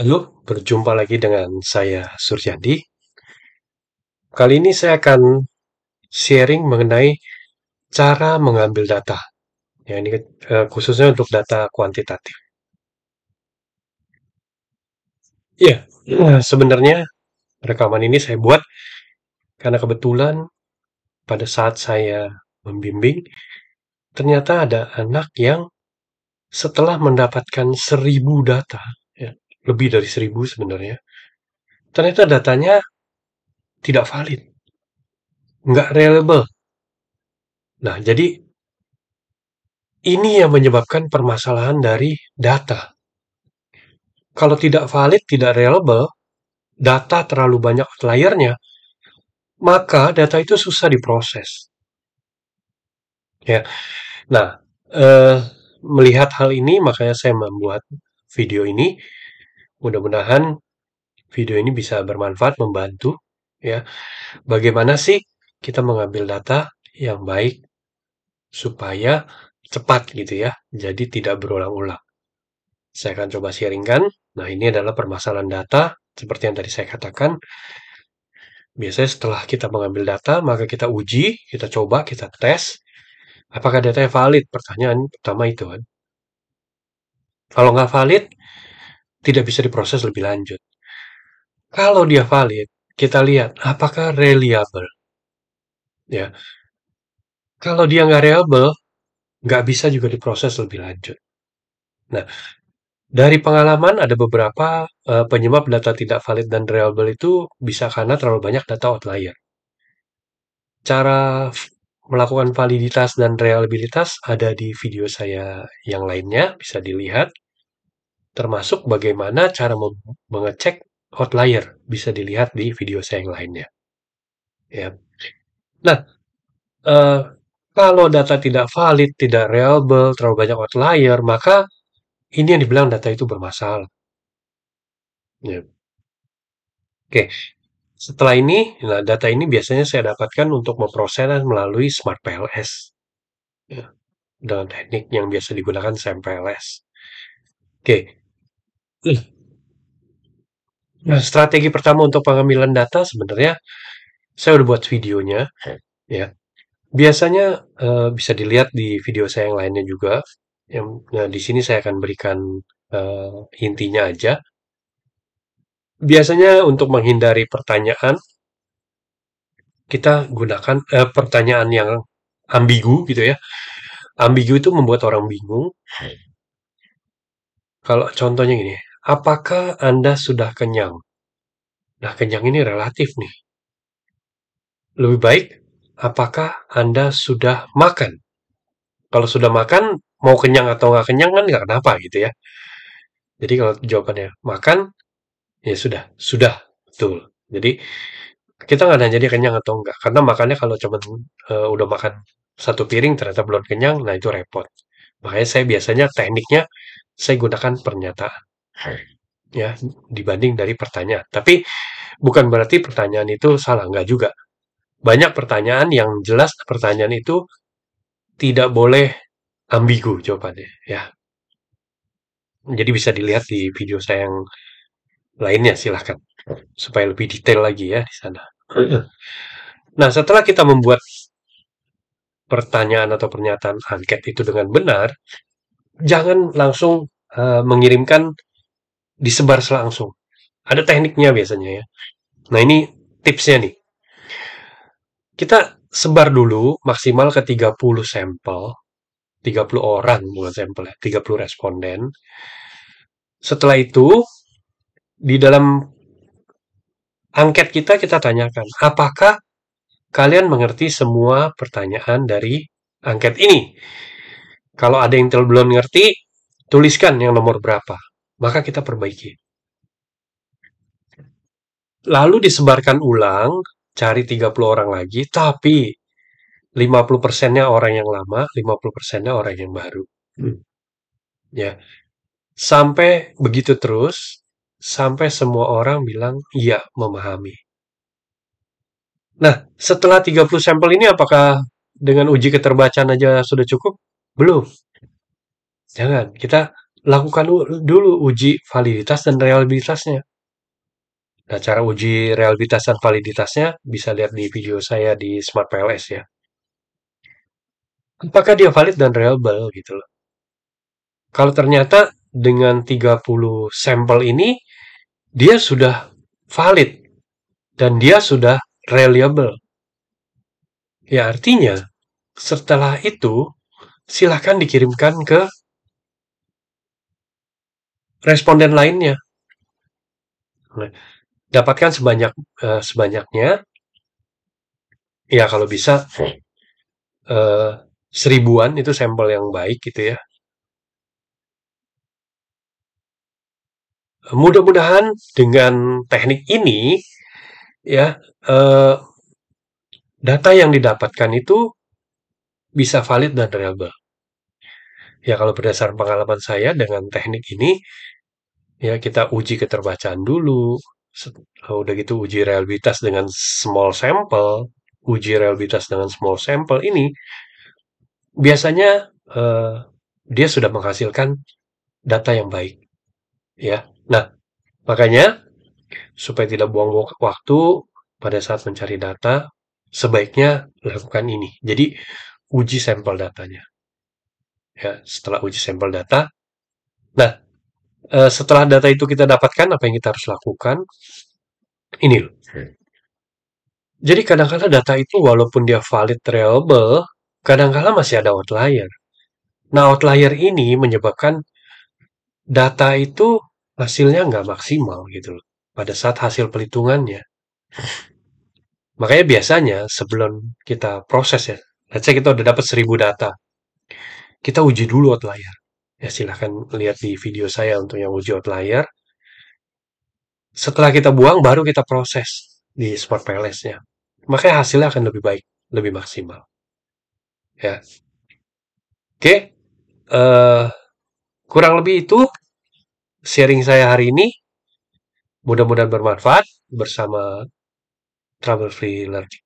Halo, berjumpa lagi dengan saya Suryadi. Kali ini saya akan sharing mengenai cara mengambil data. Ya, ini khususnya untuk data kuantitatif. Ya, sebenarnya rekaman ini saya buat karena kebetulan pada saat saya membimbing, ternyata ada anak yang setelah mendapatkan 1.000 data, ya, lebih dari 1.000 sebenarnya, ternyata datanya tidak valid, nggak reliable. Nah, jadi ini yang menyebabkan permasalahan dari data. Kalau tidak valid, tidak reliable, data terlalu banyak outlier-nya, maka data itu susah diproses. Ya, nah, eh, melihat hal ini, makanya saya membuat video ini. Mudah-mudahan video ini bisa bermanfaat, membantu. Ya, bagaimana sih kita mengambil data yang baik supaya cepat gitu ya, jadi tidak berulang-ulang. Saya akan coba sharingkan. Nah, ini adalah permasalahan data, seperti yang tadi saya katakan. Biasanya setelah kita mengambil data, maka kita uji, kita coba, kita tes, apakah datanya valid? Pertanyaan pertama itu kan. Kalau nggak valid, tidak bisa diproses lebih lanjut. Kalau dia valid, kita lihat apakah reliable. Ya, kalau dia nggak reliable, nggak bisa juga diproses lebih lanjut. Nah, dari pengalaman ada beberapa penyebab data tidak valid dan reliable itu bisa karena terlalu banyak data outlier. Cara melakukan validitas dan reliabilitas ada di video saya yang lainnya, bisa dilihat. Termasuk bagaimana cara mengecek outlier, bisa dilihat di video saya yang lainnya. Ya. Nah, eh, kalau data tidak valid, tidak reliable, terlalu banyak outlier, maka ini yang dibilang data itu bermasalah. Ya. Oke, setelah ini, nah data ini biasanya saya dapatkan untuk memproses melalui Smart PLS. Ya, dengan teknik yang biasa digunakan SAMPLS. Oke, nah strategi pertama untuk pengambilan data sebenarnya saya udah buat videonya, ya. Biasanya bisa dilihat di video saya yang lainnya juga. Nah, di sini saya akan berikan intinya aja. Biasanya untuk menghindari pertanyaan, kita gunakan pertanyaan yang ambigu gitu ya. Ambigu itu membuat orang bingung. Kalau contohnya gini, apakah Anda sudah kenyang? Nah, kenyang ini relatif nih. Lebih baik, apakah Anda sudah makan? Kalau sudah makan, mau kenyang atau nggak kenyang kan nggak kenapa gitu ya. Jadi kalau jawabannya makan, ya sudah, betul. Jadi kita nggak nanya dia kenyang atau enggak, karena makannya kalau cuma udah makan satu piring ternyata belum kenyang, nah itu repot. Makanya saya biasanya tekniknya saya gunakan pernyataan, ya dibanding dari pertanyaan. Tapi bukan berarti pertanyaan itu salah, nggak juga. Banyak pertanyaan yang jelas pertanyaan itu tidak boleh ambigu jawabannya, ya. Jadi bisa dilihat di video saya yang lainnya silahkan supaya lebih detail lagi ya di sana. Nah, setelah kita membuat pertanyaan atau pernyataan angket itu dengan benar, jangan langsung mengirimkan disebar langsung. Ada tekniknya biasanya ya. Nah, ini tipsnya nih. Kita sebar dulu maksimal ke 30 sampel, 30 orang bukan sampel ya, 30 responden. Setelah itu, di dalam angket kita tanyakan, apakah kalian mengerti semua pertanyaan dari angket ini? Kalau ada yang belum ngerti, tuliskan yang nomor berapa. Maka kita perbaiki. Lalu disebarkan ulang, cari 30 orang lagi, tapi 50%-nya orang yang lama, 50%-nya orang yang baru. Ya, sampai begitu terus, sampai semua orang bilang iya memahami. Nah, setelah 30 sampel ini apakah dengan uji keterbacaan aja sudah cukup? Belum. Jangan. Kita lakukan dulu uji validitas dan reliabilitasnya. Nah, cara uji reliabilitas dan validitasnya bisa lihat di video saya di Smart PLS ya. Apakah dia valid dan reliable gitu loh. Kalau ternyata dengan 30 sampel ini dia sudah valid dan dia sudah reliable. Ya artinya setelah itu silahkan dikirimkan ke responden lainnya. Nah, dapatkan sebanyaknya. Ya kalau bisa eh, 1000-an itu sampel yang baik gitu ya. Mudah-mudahan dengan teknik ini ya eh, data yang didapatkan itu bisa valid dan reliable. Ya kalau berdasarkan pengalaman saya dengan teknik ini ya kita uji keterbacaan dulu. Udah gitu uji reliabilitas dengan small sample, uji reliabilitas dengan small sample ini biasanya eh, dia sudah menghasilkan data yang baik ya. Nah, makanya supaya tidak buang waktu pada saat mencari data, sebaiknya lakukan ini. Jadi uji sampel datanya ya. Setelah uji sampel data, nah setelah data itu kita dapatkan, apa yang kita harus lakukan? Ini loh. Jadi kadang-kadang data itu walaupun dia valid reliable, kadang-kadang masih ada outlier. Nah, outlier ini menyebabkan data itu hasilnya nggak maksimal gitu loh pada saat hasil perhitungannya. Makanya biasanya sebelum kita proses ya, let's say kita udah dapat 1000 data, kita uji dulu outlier. Ya silahkan lihat di video saya untuk yang uji outlier. Setelah kita buang, baru kita proses di Smart PLS-nya. Makanya hasilnya akan lebih baik, lebih maksimal. Ya, oke. eh Kurang lebih itu sharing saya hari ini. Mudah-mudahan bermanfaat bersama Trouble Free Learning.